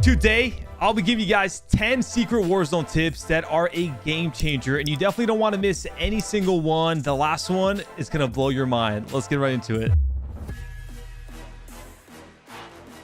Today, I'll be giving you guys 10 secret Warzone tips that are a game changer, and you definitely don't want to miss any single one. The last one is going to blow your mind. Let's get right into it.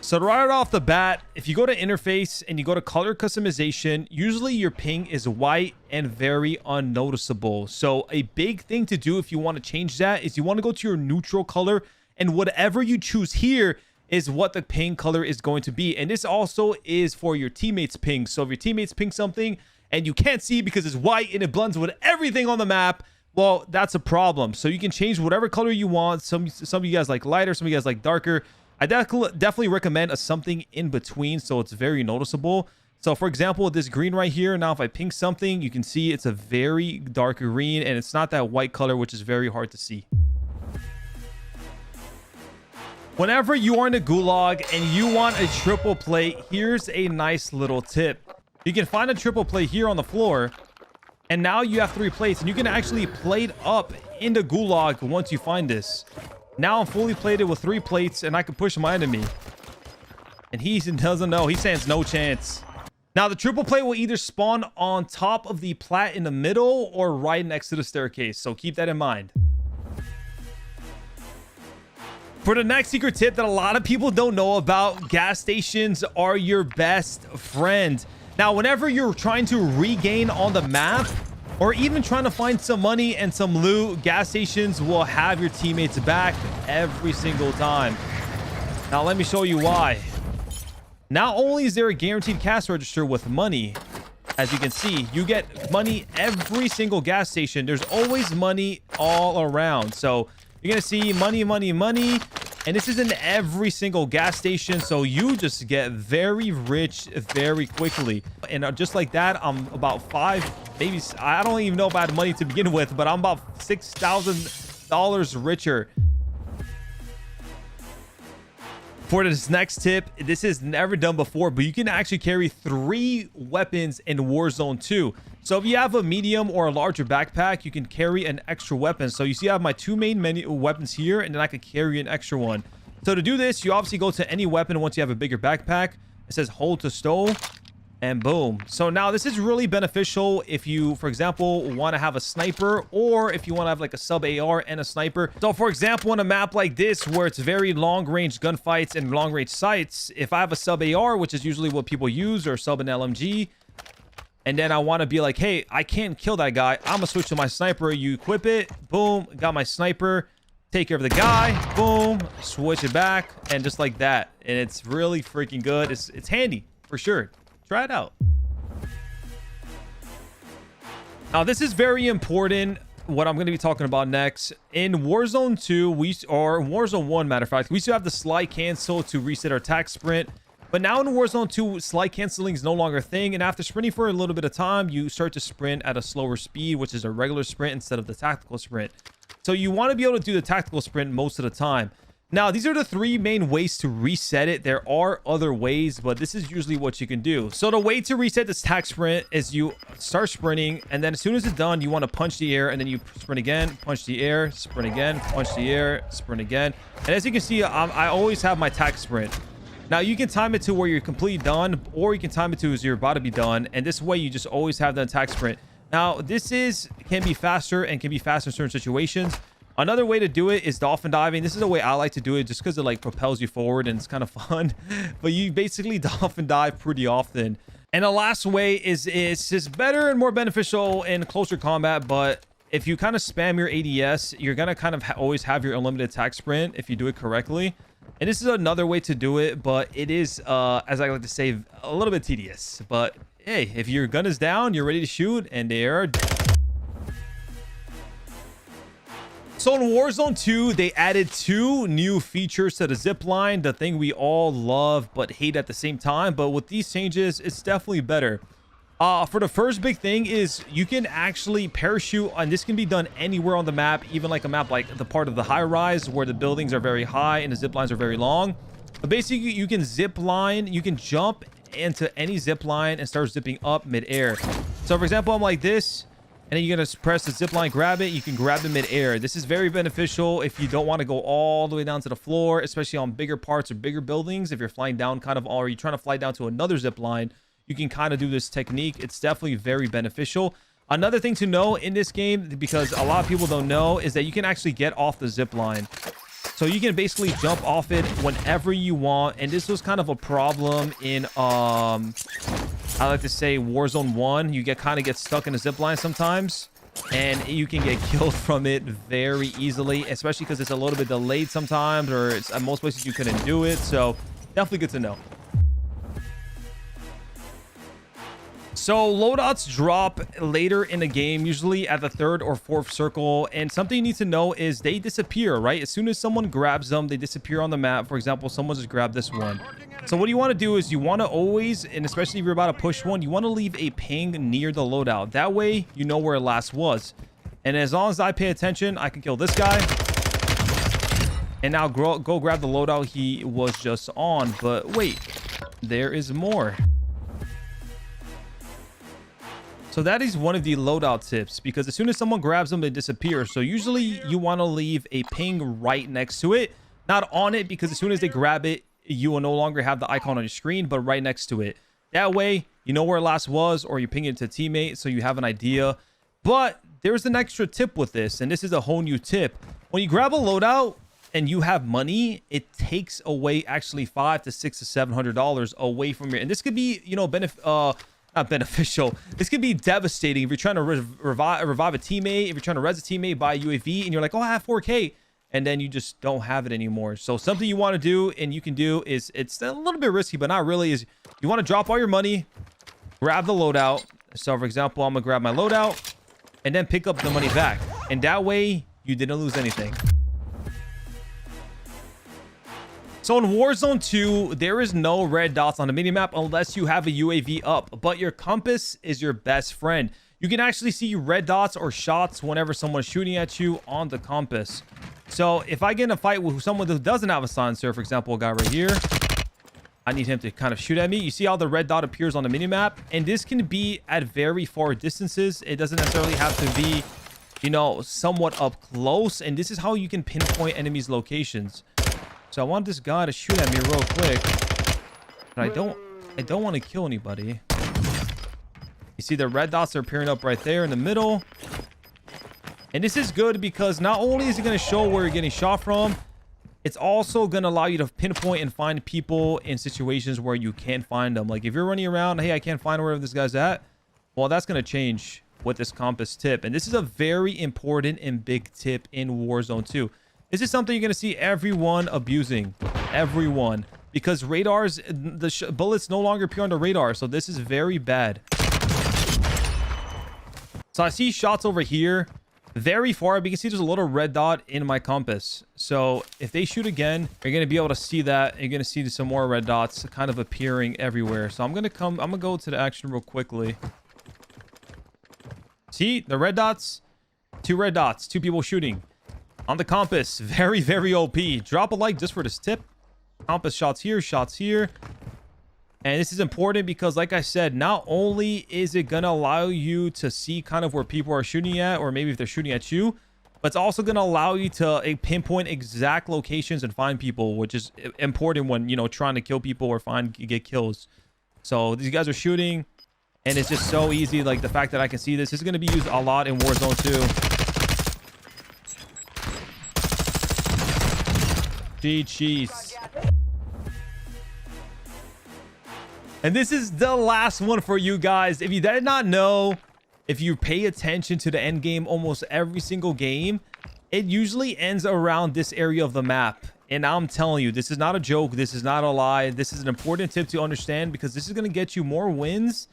So right off the bat, if you go to interface and you go to color customization, usually your ping is white and very unnoticeable. So a big thing to do if you want to change that is you want to go to your neutral color, and whatever you choose here is what the ping color is going to be. And this also is for your teammates ping. So if your teammates ping something and you can't see because it's white and it blends with everything on the map, well, that's a problem. So you can change whatever color you want. Some of you guys like lighter, some of you guys like darker. I definitely recommend a something in between so it's very noticeable. So for example, this green right here, now if I ping something, you can see it's a very dark green and it's not that white color, which is very hard to see. Whenever you are in a gulag and you want a triple plate, here's a nice little tip. You can find a triple plate here on the floor, and now you have 3 plates, and you can actually plate up in the gulag once you find this. Now I'm fully plated with 3 plates, and I can push my enemy. And he doesn't know. He stands no chance. Now the triple plate will either spawn on top of the plat in the middle or right next to the staircase, so keep that in mind. For the next secret tip that a lot of people don't know about, gas stations are your best friend. Now, whenever you're trying to regain on the map or even trying to find some money and some loot, gas stations will have your teammates back every single time. Now, let me show you why. Not only is there a guaranteed cash register with money, as you can see, you get money every single gas station. There's always money all around. So you're going to see money, money, money. And this is in every single gas station. So you just get very rich very quickly. And just like that, I'm about 5, maybe, I don't even know if I had money to begin with, but I'm about $6,000 richer. For this next tip, this is never done before, but you can actually carry 3 weapons in Warzone 2. So if you have a medium or a larger backpack, you can carry an extra weapon. So you see I have my 2 main weapons here, and then I could carry an extra one. So to do this, you obviously go to any weapon once you have a bigger backpack. It says hold to stow, and boom. So now this is really beneficial if you, for example, want to have a sniper, or if you want to have like a sub AR and a sniper. So for example, on a map like this where it's very long range gunfights and long range sights, if I have a sub AR, which is usually what people use, or sub an LMG, and then I want to be like, hey, I can't kill that guy, I'm gonna switch to my sniper. You equip it, boom, got my sniper, take care of the guy, boom, switch it back, and just like that. And it's really freaking good. It's handy for sure. Try it out. Now this is very important, what I'm going to be talking about next. In Warzone 2, or Warzone 1, matter of fact, we used to have the slide cancel to reset our attack sprint. But now in Warzone 2, slide canceling is no longer a thing. And after sprinting for a little bit of time, you start to sprint at a slower speed, which is a regular sprint instead of the tactical sprint. So you want to be able to do the tactical sprint most of the time. Now, these are the 3 main ways to reset it. There are other ways, but this is usually what you can do. So the way to reset this tac sprint is you start sprinting, and then as soon as it's done, you want to punch the air, and then you sprint again, punch the air, sprint again, punch the air, sprint again. And as you can see, I always have my tac sprint. Now, you can time it to where you're completely done, or you can time it to as you're about to be done. And this way, you just always have the attack sprint. Now, this can be faster and can be faster in certain situations. Another way to do it is dolphin diving. This is the way I like to do it just because it like propels you forward and it's kind of fun. But you basically dolphin dive pretty often. And the last way is it's just better and more beneficial in closer combat. But if you kind of spam your ADS, you're going to kind of always have your unlimited attack sprint if you do it correctly. And this is another way to do it, but it is, as I like to say, a little bit tedious. But hey, if your gun is down, you're ready to shoot, and they are. So in Warzone 2, they added 2 new features to the zip line, the thing we all love but hate at the same time. But with these changes, it's definitely better. For the first big thing is you can actually parachute, and this can be done anywhere on the map, even like a map like the part of the high rise where the buildings are very high and the zip lines are very long. But basically, you can zip line, you can jump into any zip line and start zipping up mid-air. So for example, I'm like this, and then you're going to press the zip line, grab it. You can grab it mid-air. This is very beneficial if you don't want to go all the way down to the floor, especially on bigger parts or bigger buildings. If you're flying down kind of, or you're trying to fly down to another zip line, you can kind of do this technique. It's definitely very beneficial. Another thing to know in this game, because a lot of people don't know, is that you can actually get off the zip line. So you can basically jump off it whenever you want. And this was kind of a problem in, I like to say, Warzone 1. You kind of get stuck in a zip line sometimes, and you can get killed from it very easily, especially because it's a little bit delayed sometimes, or it's, at most places you couldn't do it. So definitely good to know. So loadouts drop later in the game, usually at the 3rd or 4th circle. And something you need to know is they disappear, right? As soon as someone grabs them, they disappear on the map. For example, someone just grabbed this one. So what you want to do is you want to always, and especially if you're about to push one, you want to leave a ping near the loadout. That way, you know where it last was. And as long as I pay attention, I can kill this guy. And now go grab the loadout he was just on. But wait, there is more. So that is one of the loadout tips, because as soon as someone grabs them, they disappear. So usually you want to leave a ping right next to it, not on it, because as soon as they grab it, you will no longer have the icon on your screen, but right next to it. That way, you know where it last was, or you ping it to a teammate so you have an idea. But there's an extra tip with this, and this is a whole new tip. When you grab a loadout and you have money, it takes away actually $500 to $600 to $700 away from your, and this could be, you know, not beneficial. This could be devastating if you're trying to revive a teammate, if you're trying to res a teammate by UAV, and you're like, oh, I have 4K, and then you just don't have it anymore. So something you want to do, and you can do, is, it's a little bit risky, but not really, is you want to drop all your money, grab the loadout. So for example, I'm gonna grab my loadout and then pick up the money back, and that way you didn't lose anything. So in Warzone 2, there is no red dots on the minimap unless you have a UAV up, but your compass is your best friend. You can actually see red dots or shots whenever someone's shooting at you on the compass. So if I get in a fight with someone who doesn't have a silencer, for example, a guy right here, I need him to kind of shoot at me. You see how the red dot appears on the minimap? And this can be at very far distances. It doesn't necessarily have to be, you know, somewhat up close. And this is how you can pinpoint enemies' locations. So I want this guy to shoot at me real quick, but I don't want to kill anybody. You see the red dots are appearing up right there in the middle. And this is good because not only is it going to show where you're getting shot from, it's also going to allow you to pinpoint and find people in situations where you can't find them. Like if you're running around, hey, I can't find wherever this guy's at. Well, that's going to change with this compass tip. And this is a very important and big tip in Warzone 2. This is something you're going to see everyone abusing. Everyone. Because radars, the bullets no longer appear on the radar. So this is very bad. So I see shots over here. Very far. But you can see there's a little red dot in my compass. So if they shoot again, you're going to be able to see that. You're going to see some more red dots kind of appearing everywhere. So I'm going to go to the action real quickly. See the red dots? 2 red dots. 2 people shooting. On the compass, very, very OP. Drop a like just for this tip. Compass shots here, shots here. And this is important because, like I said, not only is it going to allow you to see kind of where people are shooting at, or maybe if they're shooting at you, but it's also going to allow you to pinpoint exact locations and find people, which is important when, you know, trying to kill people or get kills. So these guys are shooting, and it's just so easy. Like the fact that I can see this is going to be used a lot in Warzone 2. Jeez. And this is the last one for you guys. If you did not know, if you pay attention to the end game, almost every single game, it usually ends around this area of the map. And I'm telling you, this is not a joke. This is not a lie. This is an important tip to understand, because this is going to get you more wins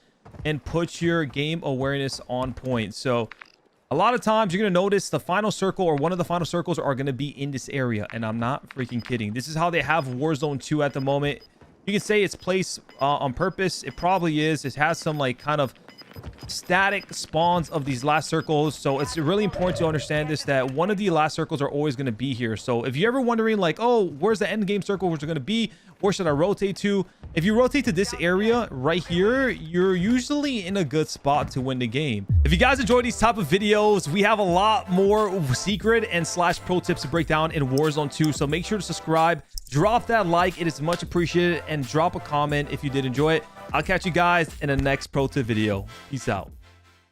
and put your game awareness on point. So a lot of times you're going to notice the final circle, or one of the final circles, are going to be in this area. And I'm not freaking kidding. This is how they have Warzone 2 at the moment. You can say it's placed on purpose. It probably is. It has some like kind of static spawns of these last circles. So it's really important to understand this, that one of the last circles are always going to be here. So if you're ever wondering like, oh, where's the end game circle, where's it going to be, where should I rotate to? If you rotate to this area right here, you're usually in a good spot to win the game. If you guys enjoy these type of videos, we have a lot more secret and slash pro tips to break down in Warzone 2. So make sure to subscribe, drop that like, it is much appreciated, and drop a comment if you did enjoy it. I'll catch you guys in the next pro tip video. Peace out.